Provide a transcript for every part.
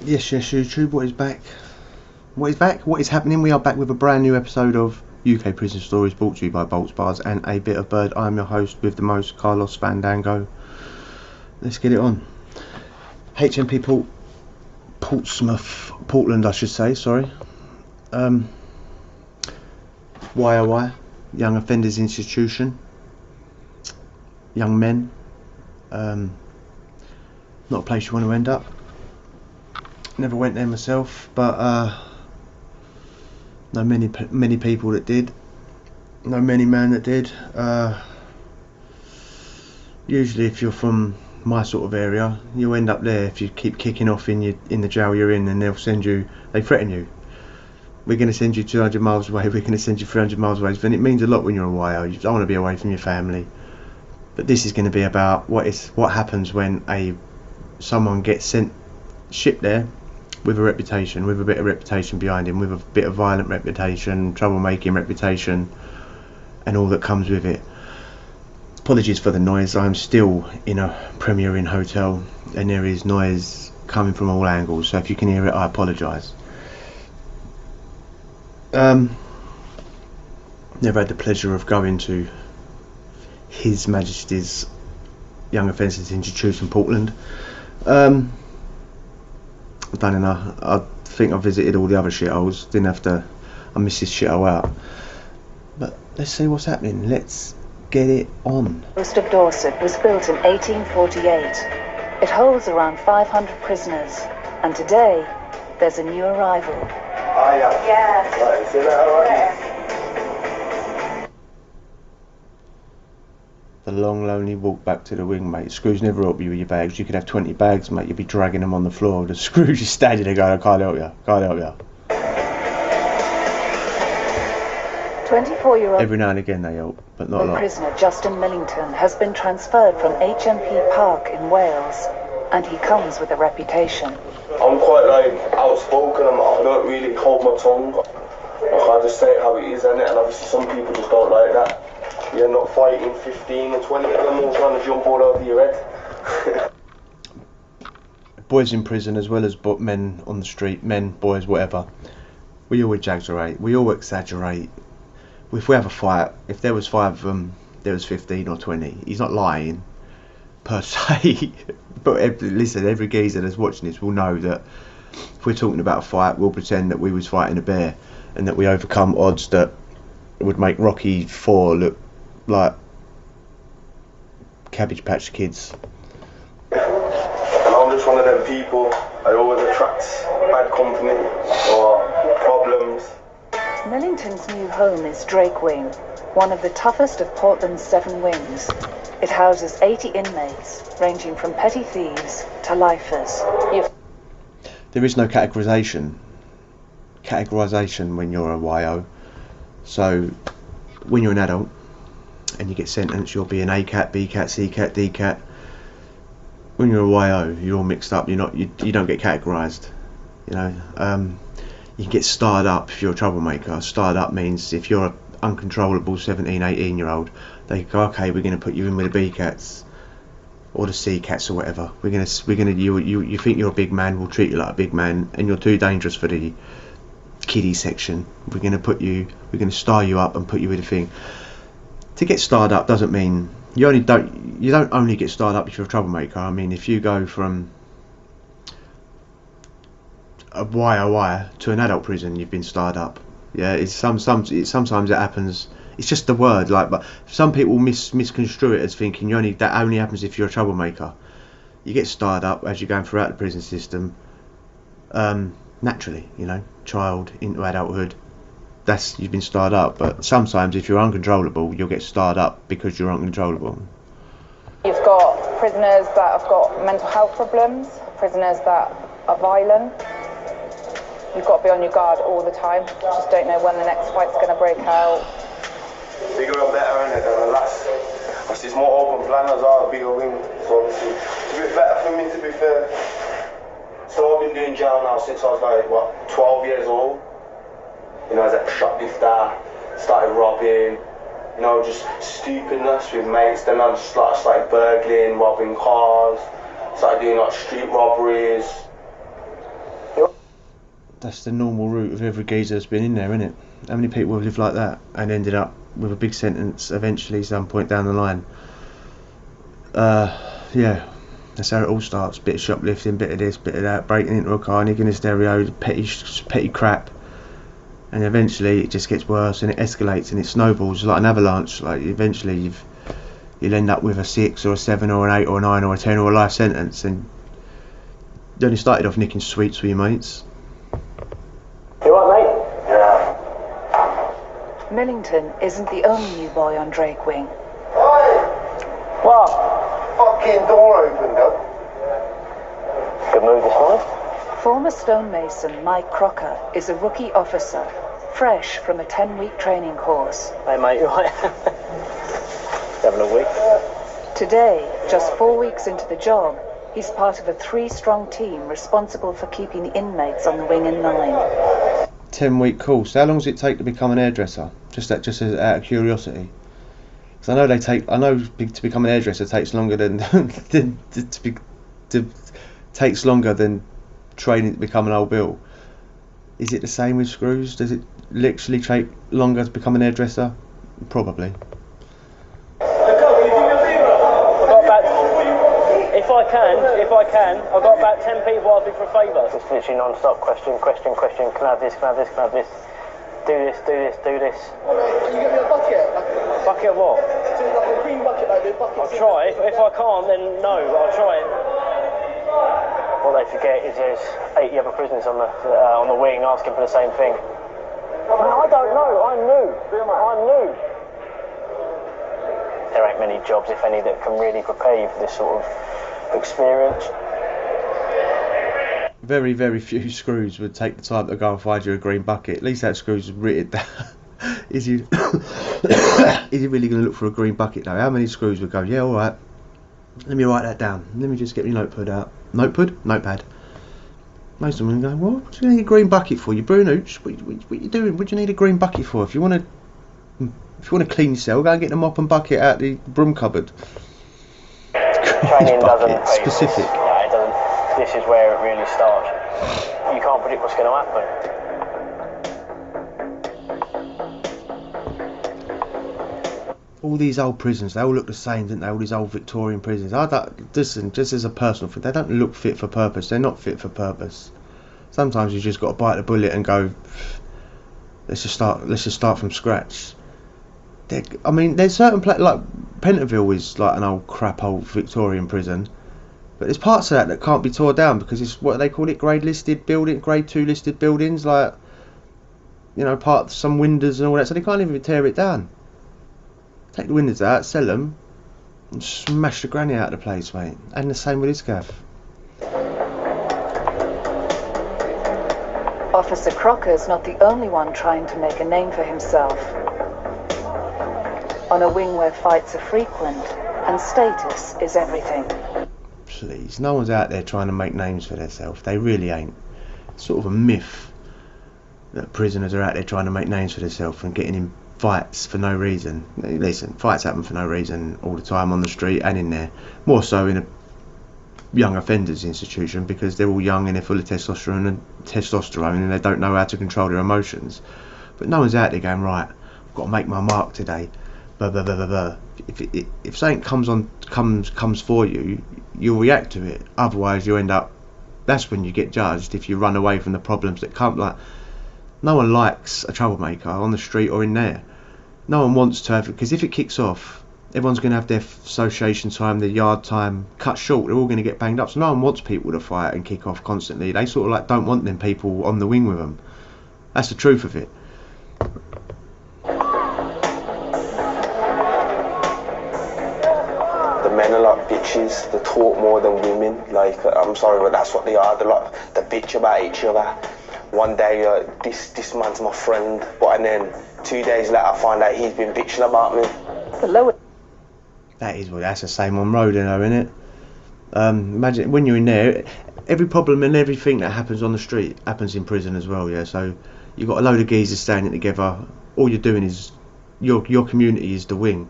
Yes, YouTube, what is back? What is back? What is happening? We are back with a brand new episode of UK Prison Stories, brought to you by Bolts, Bars and a Bit of Bird. I'm your host with the most, Carlos Fandango. Let's get it on. HMP Portsmouth, Portland I should say, sorry. YOI, Young Offenders Institution. Young men. Not a place you want to end up. Never went there myself, but know many people that did. Know many men that did. Usually, if you're from my sort of area, you end up there if you keep kicking off in the jail you're in, and they threaten you. We're going to send you 200 miles away. We're going to send you 300 miles away. And it means a lot when you're a YO. You don't want to be away from your family. But this is going to be about what happens when someone gets shipped there with a reputation, with a bit of reputation behind him, with a bit of violent reputation, troublemaking reputation, and all that comes with it. Apologies for the noise. I'm still in a Premier Inn hotel, and there is noise coming from all angles. So if you can hear it, I apologise. Never had the pleasure of going to His Majesty's Young Offenders Institution in Portland. I don't know. I think I visited all the other shitholes. Didn't have to. I missed this shithole out. But let's see what's happening. Let's get it on. Coast of Dorset was built in 1848. It holds around 500 prisoners, and today there's a new arrival. Oh yeah. Yeah. Right, see that alright? The long, lonely walk back to the wing, mate. Scrooge never help you with your bags. You could have 20 bags, mate. You'd be dragging them on the floor. The Scrooge is standing there going, I can't help you. Can't help you. 24-year-old Every now and again they help, but not a lot. prisoner Justin Millington has been transferred from HMP Park in Wales, and he comes with a reputation. I'm quite outspoken. I don't really hold my tongue. I just say it how it is, innit? And obviously some people just don't like that. You're not fighting 15 and 20 of them all trying to jump all over your head. Boys in prison as well as men on the street, men, boys, whatever. We all exaggerate. We all exaggerate. If we have a fight, if there was 5 of them, there was 15 or 20. He's not lying, per se. But listen, every geezer that's watching this will know that if we're talking about a fight, we'll pretend that we was fighting a bear and that we overcome odds that would make Rocky 4 look like Cabbage Patch Kids. And I'm just one of them people. I always attract bad company or problems. Millington's new home is Drake Wing, one of the toughest of Portland's 7 wings. It houses 80 inmates, ranging from petty thieves to lifers. There is no categorisation when you're a YO. So when you're an adult and you get sentenced, you'll be an A cat, B cat, C cat, D cat. When you're a YO, you're all mixed up. You don't get categorised. You know, you can get starred up if you're a troublemaker. Starred up means if you're an uncontrollable 17, 18-year-old, they go, okay, we're going to put you in with the B cats or the C cats or whatever. You think you're a big man, we'll treat you like a big man, and you're too dangerous for the kiddie section. We're going to star you up and put you with a thing. To get starred up doesn't mean you don't only get starred up if you're a troublemaker. I mean, if you go from a YOI to an adult prison, you've been starred up. Yeah, sometimes it happens. It's just the word, but some people misconstrue it as thinking that only happens if you're a troublemaker. You get starred up as you're going throughout the prison system, naturally, child into adulthood. You've been starred up. But sometimes if you're uncontrollable, you'll get starred up because you're uncontrollable. You've got prisoners that have got mental health problems, prisoners that are violent. You've got to be on your guard all the time. Just don't know when the next fight's going to break out. Bigger and better, innit, than the last. It's more open plan as well, bigger wing. So it's a bit better for me, to be fair. So I've been doing jail now since I was 12 years old. I was at shoplifter, started robbing, just stupidness with mates. Then I started burgling, robbing cars, started doing street robberies. that's the normal route of every geezer that's been in there, isn't it? How many people have lived like that and ended up with a big sentence eventually some point down the line? Yeah, that's how it all starts. Bit of shoplifting, bit of this, bit of that, breaking into a car, nicking a stereo, petty crap, and eventually it just gets worse and it escalates and it snowballs like an avalanche. Like eventually you'll end up with a 6 or a 7 or an 8 or a 9 or a 10 or a life sentence, and you only started off nicking sweets with your mates. You what, mate? Yeah. Millington isn't the only new boy on Drake Wing. What? Fucking door opened up. Good move this morning. Former stonemason Mike Crocker is a rookie officer, fresh from a 10-week training course. Hey mate, you alright? Having a week? Today, just 4 weeks into the job, he's part of a 3-strong team responsible for keeping the inmates on the wing in line. 10-week course. How long does it take to become an hairdresser? Just out of curiosity. Because I know to become an hairdresser takes longer than takes longer than training to become an old Bill. Is it the same with screws? Does it literally take longer to become an hairdresser? Probably. If I can, I've got about 10 people asking for a favour. It's literally non-stop, question, can I have this, can I have this, do this. Can you get me a bucket? Bucket of what? Like a green bucket, like the bucket. I'll try. If I can't, then no, I'll try it. What they forget is there's 80 other prisoners on the wing asking for the same thing. I don't know, I'm new. There ain't many jobs, if any, that can really prepare you for this sort of experience. Very, very few screws would take the time to go and find you a green bucket. At least that screw's written down. Is he really going to look for a green bucket though? How many screws would go, yeah, alright, let me write that down. Let me just get my notepad out. Notepad. Most of them go, what do you need a green bucket for? You brunooch? What you doing? What do you need a green bucket for? If you want to clean yourself, go and get the mop and bucket out the broom cupboard. Training doesn't specific. Yeah, it doesn't. This is where it really starts. You can't predict what's going to happen. All these old prisons, they all look the same, don't they? All these old Victorian prisons. Listen, just as a personal thing, they don't look fit for purpose. They're not fit for purpose. Sometimes you just got to bite the bullet and go, let's just start from scratch. I mean, there's certain places, like Pentonville is like an old Victorian prison, but there's parts of that can't be torn down because it's what they call it, grade 2 listed buildings, like, you know, some windows and all that, so they can't even tear it down. Take the windows out, sell them, and smash the granny out of the place, mate. And the same with this gaff. Officer Crocker's not the only one trying to make a name for himself. On a wing where fights are frequent and status is everything. Please, no one's out there trying to make names for themselves. They really ain't. It's sort of a myth that prisoners are out there trying to make names for themselves and getting in fights for no reason. Listen, fights happen for no reason all the time on the street and in there. More so in a young offenders institution because they're all young and they're full of testosterone and they don't know how to control their emotions. But no one's out there going, right, I've got to make my mark today. Blah, blah, blah, blah, blah. If something comes for you, you'll react to it. Otherwise, you end up. That's when you get judged if you run away from the problems that come. Like, no one likes a troublemaker on the street or in there. No one wants to have it because if it kicks off, everyone's going to have their association time, their yard time cut short. They're all going to get banged up. So no one wants people to fight and kick off constantly. They sort of like don't want them people on the wing with them. That's the truth of it. Men are like bitches, they talk more than women. Like, I'm sorry, but that's what they are. They're like, they bitch about each other. One day, this man's my friend, and then 2 days later, I find out he's been bitching about me. The lower. That's the same on road, you know, isn't it? Imagine when you're in there, every problem and everything that happens on the street happens in prison as well. Yeah, so you've got a load of geezers standing together. All you're doing is your community is the wing.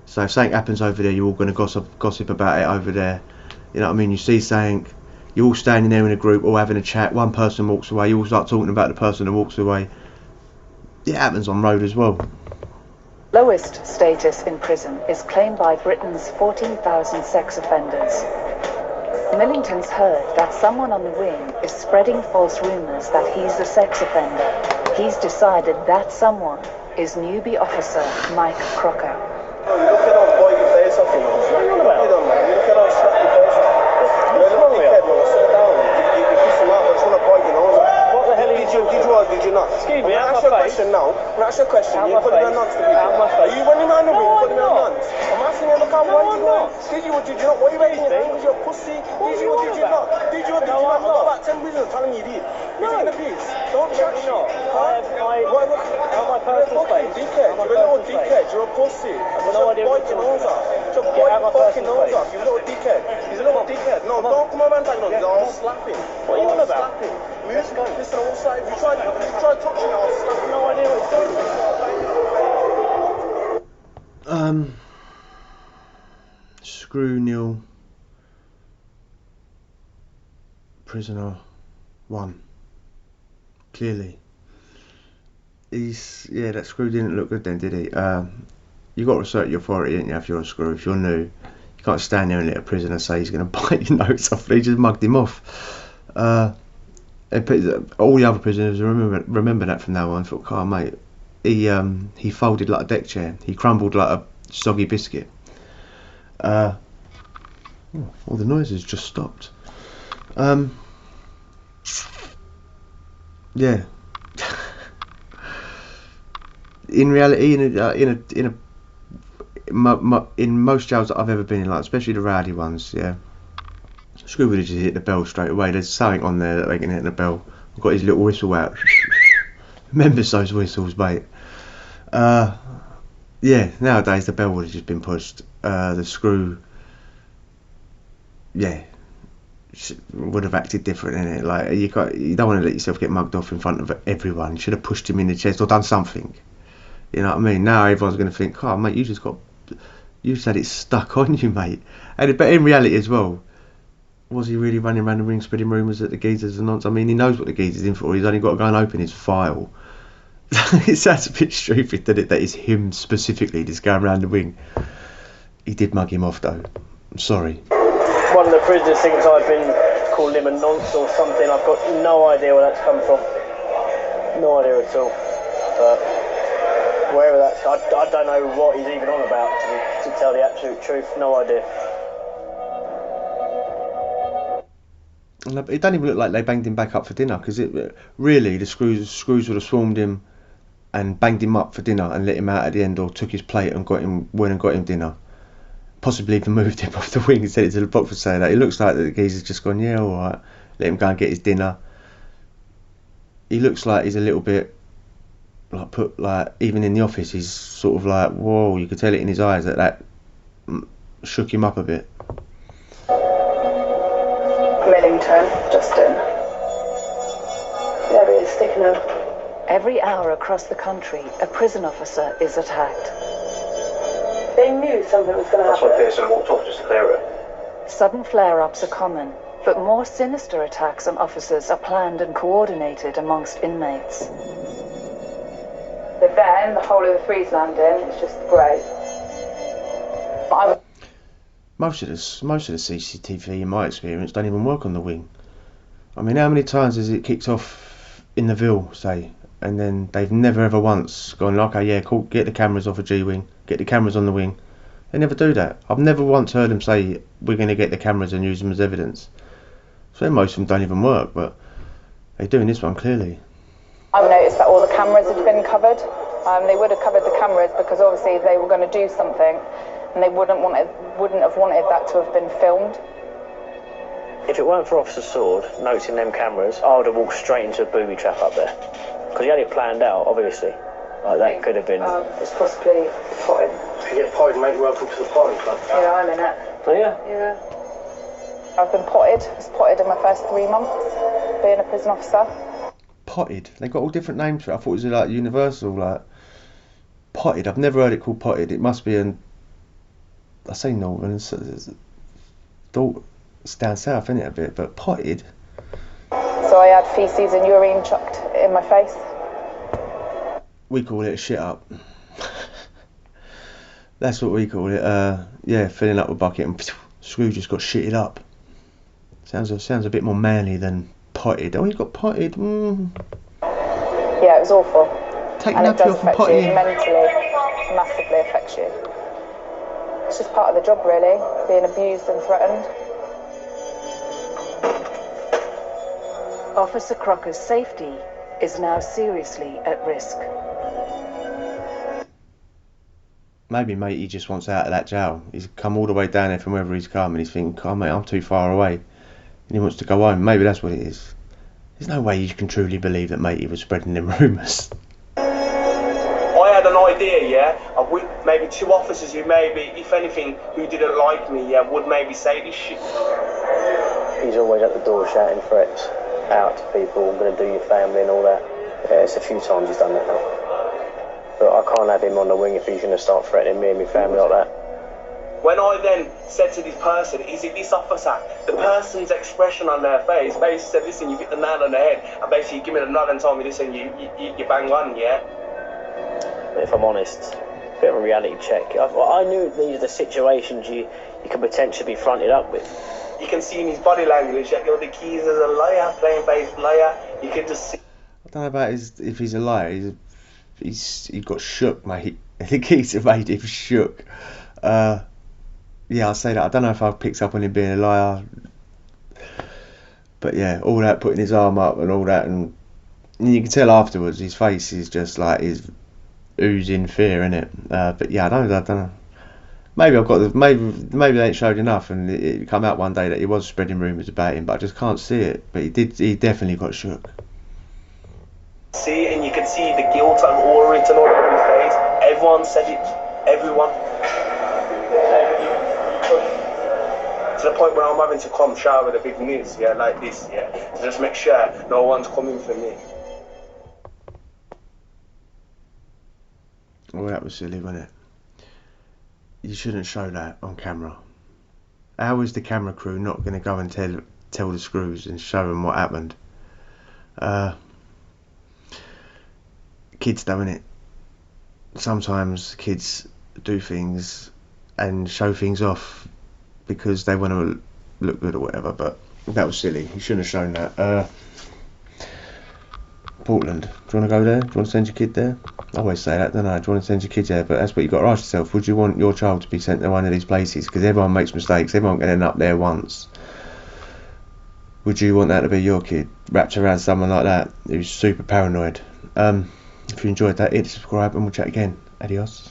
So if something happens over there, you're all going to gossip about it over there. You know what I mean? You see something, You're all standing there in a group, all having a chat. One person walks away. You all start talking about the person who walks away. It happens on road as well. Lowest status in prison is claimed by Britain's 14,000 sex offenders. Millington's heard that someone on the wing is spreading false rumours that he's a sex offender. He's decided that someone is newbie officer Mike Crocker. You look at how bite your face off, you know. What are you on about? You look at how slap your face off. You're a little dickhead, man. Sit down. You piss him out. I just want to bite your nose off. What the hell are you doing? Did you or did you not? Excuse me, I'm out gonna my ask you a face. question now. I'm gonna ask you a question. Out You're my putting me on face. nonce to people. Out my Are face. you running around the No, ring I'm putting me on not. nonce? I'm asking you, look how No, why I'm you not. Did you or did you not? What are you making your hands? You're a pussy. Did you or did you not? Did you or did No, you not? I'm I've got not. about 10 reasons telling you did. No. You're taking a piece. Don't chat shit. not. Out my You're a personal fucking space. dickhead. Out my You're a little personal space. dickhead. You're a pussy. no idea Just what bite your you're nose talking off. about. Just Get bite out my your fucking personal nose space. off. You little dickhead. He's a little dickhead. No, don't come over and tag on. I'll slap him. What are you on about? Slap him. Listen, I will slap him. If you try touching it, I'll slap him. No idea what you're doing. Screw nil. Prisoner 1. Clearly. That screw didn't look good then, did he? You got to assert your authority, ain't you, if you're a screw. If you're new, you can't stand there and let a prisoner say he's going to bite your nose off. He just mugged him off. All the other prisoners remember that from now on. I thought, oh mate, he folded like a deck chair. He crumbled like a soggy biscuit. All the noises just stopped. Yeah. In reality, in most jails that I've ever been in, like especially the rowdy ones, yeah, screw would have just hit the bell straight away. There's something on there that they can hit the bell. I've got his little whistle out. Remembers those whistles, mate. Yeah, nowadays the bell would have just been pushed. The screw, yeah, would have acted different in it. Like you don't want to let yourself get mugged off in front of everyone. You should have pushed him in the chest or done something. You know what I mean? Now everyone's going to think, oh mate, you just had it stuck on you, mate. But in reality as well, was he really running around the ring spreading rumours that the geezers are nonce? I mean, he knows what the geezer's in for. He's only got to go and open his file. It sounds a bit stupid, doesn't it, that it's him specifically just going around the wing. He did mug him off though. I'm sorry. One of the prisoners thinks I've been calling him a nonce or something. I've got no idea where that's come from. No idea at all. But wherever that's, I don't know what he's even on about, to tell the absolute truth. No idea. It don't even look like they banged him back up for dinner, because really the screws would have swarmed him and banged him up for dinner and let him out at the end, or took his plate and went and got him dinner. Possibly even moved him off the wing and sent it to the box for saying that. It looks like the geezer's just gone, yeah, alright, let him go and get his dinner. He looks like he's a little bit even in the office he's sort of like, whoa, you could tell it in his eyes that shook him up a bit. Millington, Justin. There he is, sticking out. Every hour across the country, a prison officer is attacked. They knew something was going to That's happen. why Pearson walked off, just to clear it. Sudden flare-ups are common, but more sinister attacks on officers are planned and coordinated amongst inmates. The van, the whole of the Threes landing, it's just great. Most of the CCTV, in my experience, don't even work on the wing. I mean, how many times has it kicked off in the Ville, say, and then they've never ever once gone, okay, yeah, cool, get the cameras off a G-wing, get the cameras on the wing. They never do that. I've never once heard them say, we're going to get the cameras and use them as evidence. So most of them don't even work, but they're doing this one clearly. I've noticed that all the cameras had been covered. They would have covered the cameras because obviously they were going to do something, and they wouldn't have wanted that to have been filmed. If it weren't for Officer Sword noticing them cameras, I would have walked straight into a booby trap up there. Because he had it planned out, obviously. Like that could have been. It's possibly potted. Yeah, potted, mate, welcome to the potting club. Yeah, I'm in it. Oh yeah? Yeah. I've been potted. I was potted in my first 3 months being a prison officer. Potted? They got all different names for it. I thought it was like universal, like potted. I've never heard it called potted. It must be I say Northern. It's down south, isn't it, a bit? But potted. So I had feces and urine chucked in my face. We call it a shit up. That's what we call it. Yeah, filling up a bucket and Scrooge just got shitted up. Sounds a bit more manly than potted. Oh, he got potted. Yeah, it was awful. Take And it nappy does off and affect potty. you mentally, massively affects you. It's just part of the job, really, being abused and threatened. Officer Crocker's safety is now seriously at risk. Maybe matey just wants out of that jail. He's come all the way down there from wherever he's come and he's thinking, oh mate, I'm too far away. And he wants to go home. Maybe that's what it is. There's no way you can truly believe that matey was spreading them rumours. I had an idea, yeah, of maybe 2 officers who maybe, if anything, who didn't like me, yeah, would maybe say this shit. He's always at the door shouting threats out to people, I'm going to do your family and all that. Yeah, it's a few times he's done that now. But I can't have him on the wing if he's going to start threatening me and my family like that. When I then said to this person, is it this officer? The person's expression on their face basically said, listen, you hit the nail on the head, and basically give me the nod and told me, listen, you bang on, yeah? But if I'm honest, a bit of a reality check. I knew these are the situations you could potentially be fronted up with. You can see in his body language that the keys is a liar, plain faced liar. You can just see. I don't know about if he's a liar. He got shook, mate. The geezer made him shook. Yeah, I'll say that. I don't know if I've picked up on him being a liar. But yeah, all that, putting his arm up and all that, and you can tell afterwards his face is just like he's oozing fear, innit? But yeah, I don't know. Maybe maybe they ain't showed enough, and it come out one day that he was spreading rumours about him, but I just can't see it. But he definitely got shook. See, and you can see the guilt and all written all over his face. Everyone said it. Everyone. To the point where I'm having to come shower with a big news, yeah, like this, yeah, to just make sure no one's coming for me. Well, that was silly, wasn't it? You shouldn't show that on camera. How is the camera crew not going to go and tell the Screws and show them what happened? Kids though, innit? Sometimes kids do things and show things off because they want to look good or whatever, but that was silly. You shouldn't have shown that. Portland, do you want to go there? Do you want to send your kid there? I always say that, don't I? Do you want to send your kid there? But that's what you've got to ask yourself. Would you want your child to be sent to one of these places? Because everyone makes mistakes. Everyone can end up there once. Would you want that to be your kid? Wrapped around someone like that who's super paranoid? If you enjoyed that, hit subscribe and we'll chat again. Adios.